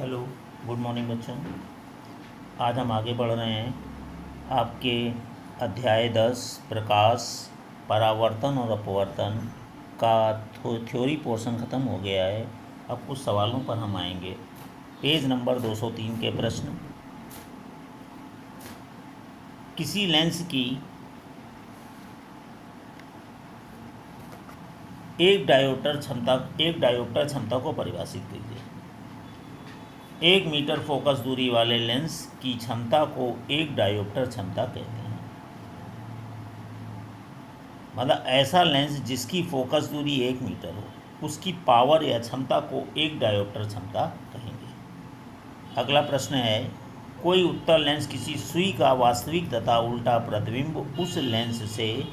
Hello, good morning बच्चों। आज हम आगे बढ़ रहे हैं। आपके अध्याय 10 प्रकाश, परावर्तन और अपवर्तन का थ्योरी पोर्शन ख़त्म हो गया है। अब कुछ सवालों पर हम आएंगे। पेज नंबर 203 के प्रश्न। किसी लेंस की एक डायोप्टर क्षमता को परिभाषित कीजिए। 1 मीटर फोकस दूरी वाले लेंस की क्षमता को एक डायोप्टर क्षमता कहते हैं। मतलब ऐसा लेंस जिसकी फोकस दूरी 1 मीटर हो, उसकी पावर या क्षमता को एक डायोप्टर क्षमता कहेंगे। अगला प्रश्न है, कोई उत्तल लेंस किसी सुई का वास्तविक तथा उल्टा प्रतिबिंब उस लेंस से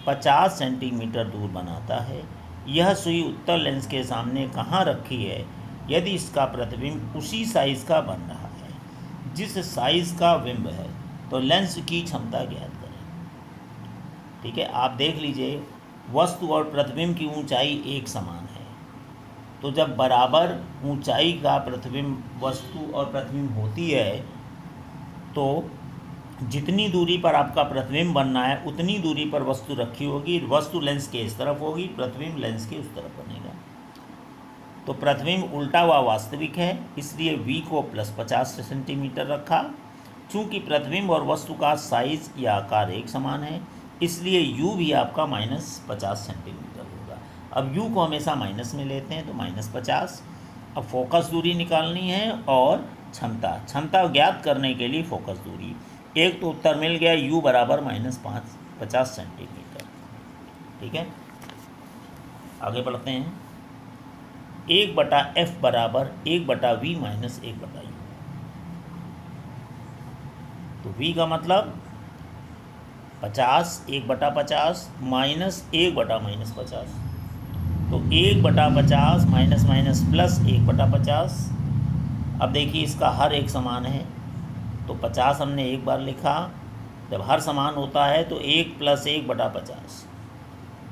50 सेंटीमीटर दूर बनाता है। यह सुई उत्तल लेंस के सामने कहाँ रखी है यदि इसका प्रतिबिंब उसी साइज का बन रहा है जिस साइज का बिंब है, तो लेंस की क्षमता ज्ञात करें। ठीक है, आप देख लीजिए, वस्तु और प्रतिबिंब की ऊंचाई एक समान है, तो जब बराबर ऊंचाई का प्रतिबिंब वस्तु और प्रतिबिंब होती है तो जितनी दूरी पर आपका प्रतिबिंब बनना है उतनी दूरी पर वस्तु रखी होगी। वस्तु लेंस के इस तरफ होगी, प्रतिबिंब लेंस के उस तरफ बनेगा। तो प्रतिबिंब उल्टा व वास्तविक है, इसलिए v को +50 सेंटीमीटर रखा। चूँकि प्रतिबिंब और वस्तु का साइज या आकार एक समान है, इसलिए u भी आपका -50 सेंटीमीटर होगा। अब u को हमेशा माइनस में लेते हैं, तो -50। अब फोकस दूरी निकालनी है और क्षमता ज्ञात करने के लिए फोकस दूरी। एक तो उत्तर मिल गया, u बराबर -50 सेंटीमीटर। ठीक है, आगे बढ़ते हैं। 1/f बराबर 1/v माइनस 1/u। तो v का मतलब 50 1/50 माइनस 1/-50। तो 1/50 माइनस प्लस 1/50। अब देखिए, इसका हर एक समान है, तो 50 हमने एक बार लिखा। जब हर समान होता है तो 1 + 1/50।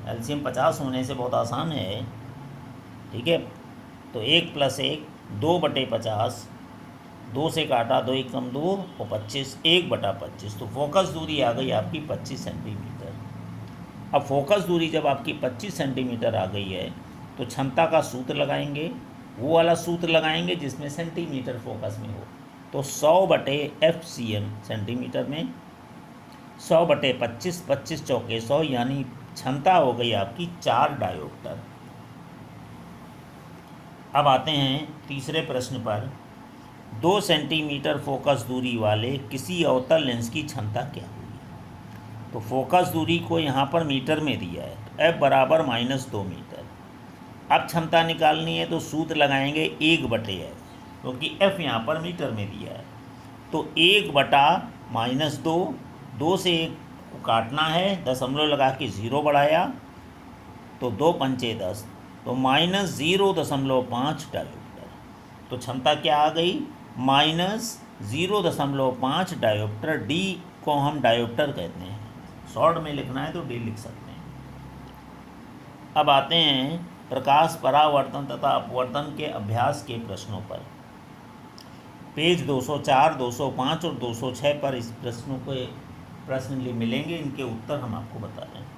एलसीएम 50 होने से बहुत आसान है। ठीक है, तो 1 + 1 2/50, 2 से काटा, 2 × 2 और 25, 1/25। तो फोकस दूरी आ गई आपकी 25 सेंटीमीटर। अब फोकस दूरी जब आपकी 25 सेंटीमीटर आ गई है तो क्षमता का सूत्र लगाएंगे, वो वाला सूत्र लगाएंगे जिसमें सेंटीमीटर फोकस में हो। तो 100/FCM सेंटीमीटर में 100/25, 25 चौके 100, यानी क्षमता हो गई आपकी 4 डायोप्टर। अब आते हैं तीसरे प्रश्न पर। 2 सेंटीमीटर फोकस दूरी वाले किसी अवतल लेंस की क्षमता क्या होगी? तो फोकस दूरी को यहाँ पर मीटर में दिया है, तो F बराबर -2 मीटर। अब क्षमता निकालनी है तो सूत्र लगाएंगे 1/f, क्योंकि F यहाँ पर मीटर में दिया है। तो 1/-2, 2 से 1 को काटना है, दशमलव लगा के 0 बढ़ाया, तो 2 × 5 = 10, तो -0.5 डायोप्टर। तो क्षमता क्या आ गई? -0.5 डायोप्टर। डी को हम डायोप्टर कहते हैं, शॉर्ट में लिखना है तो डी लिख सकते हैं। अब आते हैं प्रकाश, परावर्तन तथा अपवर्तन के अभ्यास के प्रश्नों पर। पेज 204, 205 और 206 पर इस प्रश्न मिलेंगे। इनके उत्तर हम आपको बता रहे हैं।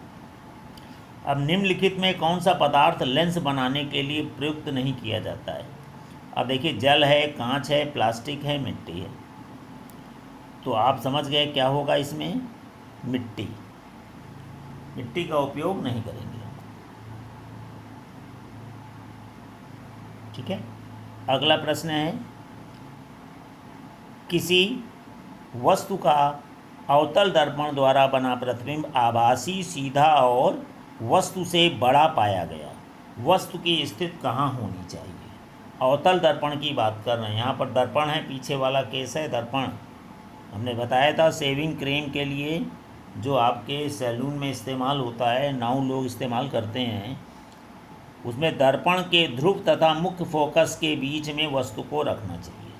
अब निम्नलिखित में कौन सा पदार्थ लेंस बनाने के लिए प्रयुक्त नहीं किया जाता है? अब देखिए, जल है, कांच है, प्लास्टिक है, मिट्टी है। तो आप समझ गए क्या होगा इसमें? मिट्टी का उपयोग नहीं करेंगे। ठीक है, अगला प्रश्न है, किसी वस्तु का अवतल दर्पण द्वारा बना प्रतिबिंब आभासी, सीधा और वस्तु से बड़ा पाया गया। वस्तु की स्थिति कहाँ होनी चाहिए? अवतल दर्पण की बात कर रहे हैं। यहाँ पर दर्पण है, पीछे वाला केस है दर्पण। हमने बताया था शेविंग क्रीम के लिए जो आपके सैलून में इस्तेमाल होता है, 9 लोग इस्तेमाल करते हैं, उसमें दर्पण के ध्रुव तथा मुख्य फोकस के बीच में वस्तु को रखना चाहिए,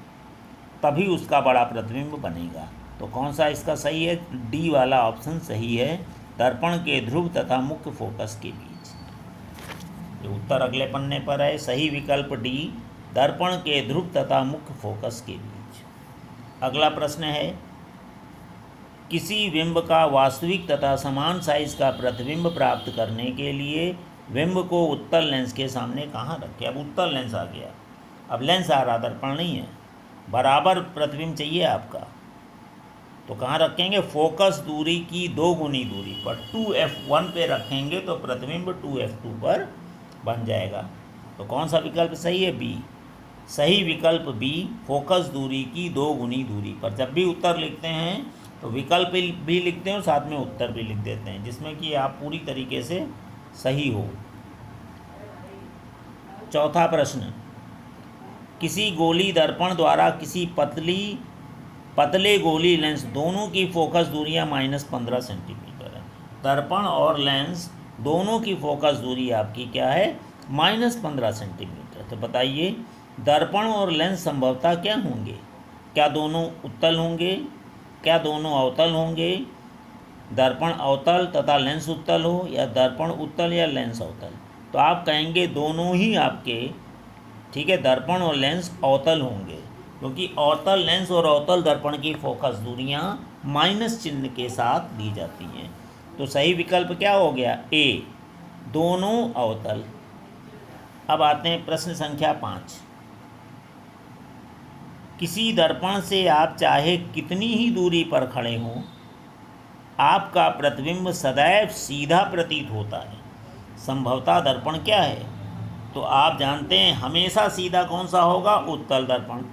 तभी उसका बड़ा प्रतिबिंब बनेगा। तो कौन सा इसका सही है? डी वाला ऑप्शन सही है, दर्पण के ध्रुव तथा मुख्य फोकस के बीच। ये उत्तर अगले पन्ने पर है। सही विकल्प डी, दर्पण के ध्रुव तथा मुख्य फोकस के बीच। अगला प्रश्न है, किसी बिंब का वास्तविक तथा समान साइज का प्रतिबिंब प्राप्त करने के लिए बिंब को उत्तल लेंस के सामने कहाँ रखें। अब उत्तल लेंस आ गया, अब लेंस आ रहा, दर्पण नहीं है, बराबर प्रतिबिंब चाहिए आपका, तो कहाँ रखेंगे, फोकस दूरी की 2 गुनी दूरी पर 2f1 पे रखेंगे तो प्रतिबिंब 2f2 पर बन जाएगा। तो कौन सा विकल्प सही है, बी। सही विकल्प बी, फोकस दूरी की 2 गुनी दूरी पर। जब भी उत्तर लिखते हैं तो विकल्प भी लिखते हैं और साथ में उत्तर भी लिख देते हैं, जिसमें कि आप पूरी तरीके से सही हो। चौथा प्रश्न, किसी गोली दर्पण द्वारा किसी पतले गोली लेंस दोनों की फोकस दूरियां -15 सेंटीमीटर है। दर्पण और लेंस दोनों की फोकस दूरी आपकी क्या है, -15 सेंटीमीटर। तो बताइए, दर्पण और लेंस संभवतः क्या होंगे, क्या दोनों उत्तल होंगे, क्या दोनों अवतल होंगे, दर्पण अवतल तथा लेंस उत्तल हो, या दर्पण उत्तल या लेंस अवतल। तो आप कहेंगे दोनों ही आपके, ठीक है, दर्पण और लेंस अवतल होंगे, क्योंकि अवतल लेंस और अवतल दर्पण की फोकस दूरियां माइनस चिन्ह के साथ दी जाती हैं। तो सही विकल्प क्या हो गया, ए, दोनों अवतल। अब आते हैं प्रश्न संख्या 5। किसी दर्पण से आप चाहे कितनी ही दूरी पर खड़े हों, आपका प्रतिबिंब सदैव सीधा प्रतीत होता है। संभवतः दर्पण क्या है, तो आप जानते हैं हमेशा सीधा कौन सा होगा, उत्तल दर्पण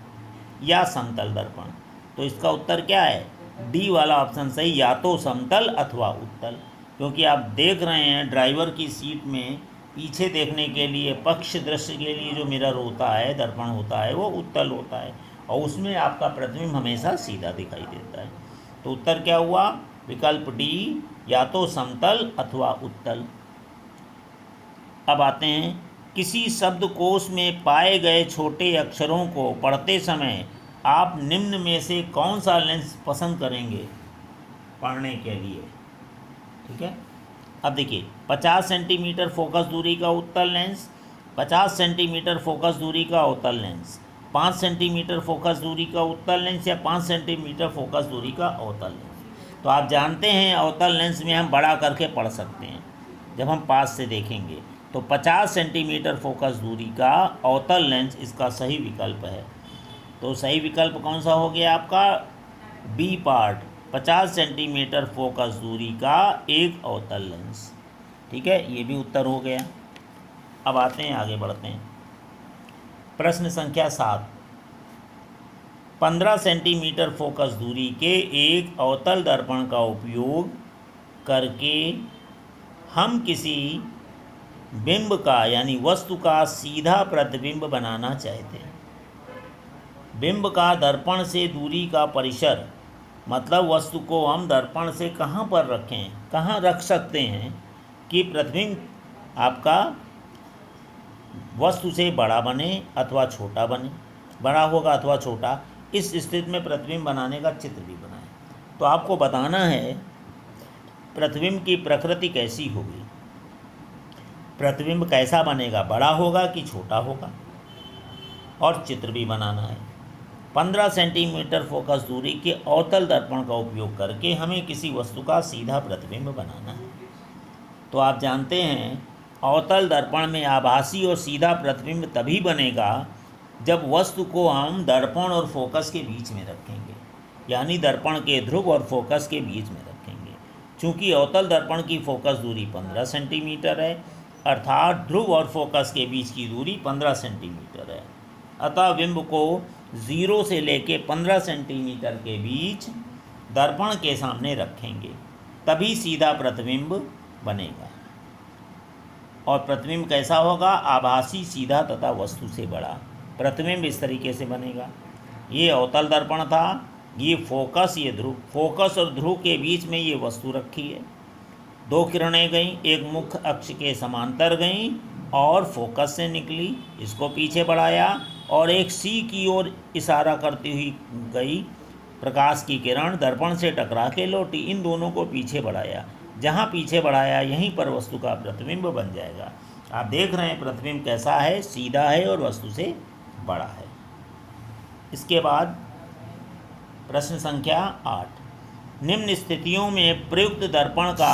या समतल दर्पण। तो इसका उत्तर क्या है, डी वाला ऑप्शन सही, या तो समतल अथवा उत्तल। क्योंकि आप देख रहे हैं ड्राइवर की सीट में पीछे देखने के लिए, पक्ष दृश्य के लिए जो मिरर होता है, दर्पण होता है, वो उत्तल होता है और उसमें आपका प्रतिबिंब हमेशा सीधा दिखाई देता है। तो उत्तर क्या हुआ, विकल्प डी, या तो समतल अथवा उत्तल। अब आते हैं, किसी शब्दकोश में पाए गए छोटे अक्षरों को पढ़ते समय आप निम्न में से कौन सा लेंस पसंद करेंगे पढ़ने के लिए। ठीक है, अब देखिए, 50 सेंटीमीटर फोकस दूरी का उत्तल लेंस, 50 सेंटीमीटर फोकस दूरी का अवतल लेंस, 5 सेंटीमीटर फोकस दूरी का उत्तल लेंस या 5 सेंटीमीटर फोकस दूरी का अवतल लेंस। तो आप जानते हैं अवतल लेंस में हम बड़ा करके पढ़ सकते हैं जब हम पास से देखेंगे। तो 50 सेंटीमीटर फोकस दूरी का अवतल लेंस इसका सही विकल्प है। तो सही विकल्प कौन सा हो गया आपका, बी पार्ट, 50 सेंटीमीटर फोकस दूरी का एक अवतल लेंस। ठीक है, ये भी उत्तर हो गया। अब आते हैं, आगे बढ़ते हैं। प्रश्न संख्या 7। 15 सेंटीमीटर फोकस दूरी के एक अवतल दर्पण का उपयोग करके हम किसी बिंब का यानी वस्तु का सीधा प्रतिबिंब बनाना चाहते हैं। बिंब का दर्पण से दूरी का परिसर, मतलब वस्तु को हम दर्पण से कहाँ पर रखें, कहाँ रख सकते हैं कि प्रतिबिंब आपका वस्तु से बड़ा बने अथवा छोटा बने, बड़ा होगा अथवा छोटा। इस स्थिति में प्रतिबिंब बनाने का चित्र भी बनाएं। तो आपको बताना है प्रतिबिंब की प्रकृति कैसी होगी, प्रतिबिंब कैसा बनेगा, बड़ा होगा कि छोटा होगा, और चित्र भी बनाना है। 15 सेंटीमीटर फोकस दूरी के अवतल दर्पण का उपयोग करके हमें किसी वस्तु का सीधा प्रतिबिंब बनाना है। तो आप जानते हैं अवतल दर्पण में आभासी और सीधा प्रतिबिंब तभी बनेगा जब वस्तु को हम दर्पण और फोकस के बीच में रखेंगे, यानी दर्पण के ध्रुव और फोकस के बीच में रखेंगे। चूँकि अवतल दर्पण की फोकस दूरी 15 सेंटीमीटर है, अर्थात ध्रुव और फोकस के बीच की दूरी 15 सेंटीमीटर है, अतः बिंब को 0 से लेके 15 सेंटीमीटर के बीच दर्पण के सामने रखेंगे, तभी सीधा प्रतिबिंब बनेगा। और प्रतिबिंब कैसा होगा, आभासी, सीधा तथा वस्तु से बड़ा। प्रतिबिंब इस तरीके से बनेगा। ये अवतल दर्पण था, ये फोकस, ये ध्रुव, फोकस और ध्रुव के बीच में ये वस्तु रखी है। 2 किरणें गईं, एक मुख्य अक्ष के समांतर गईं और फोकस से निकली, इसको पीछे बढ़ाया, और एक सी की ओर इशारा करती हुई गई प्रकाश की किरण दर्पण से टकरा के लौटी, इन दोनों को पीछे बढ़ाया। जहाँ पीछे बढ़ाया यहीं पर वस्तु का प्रतिबिंब बन जाएगा। आप देख रहे हैं प्रतिबिंब कैसा है, सीधा है और वस्तु से बड़ा है। इसके बाद प्रश्न संख्या 8, निम्न स्थितियों में प्रयुक्त दर्पण का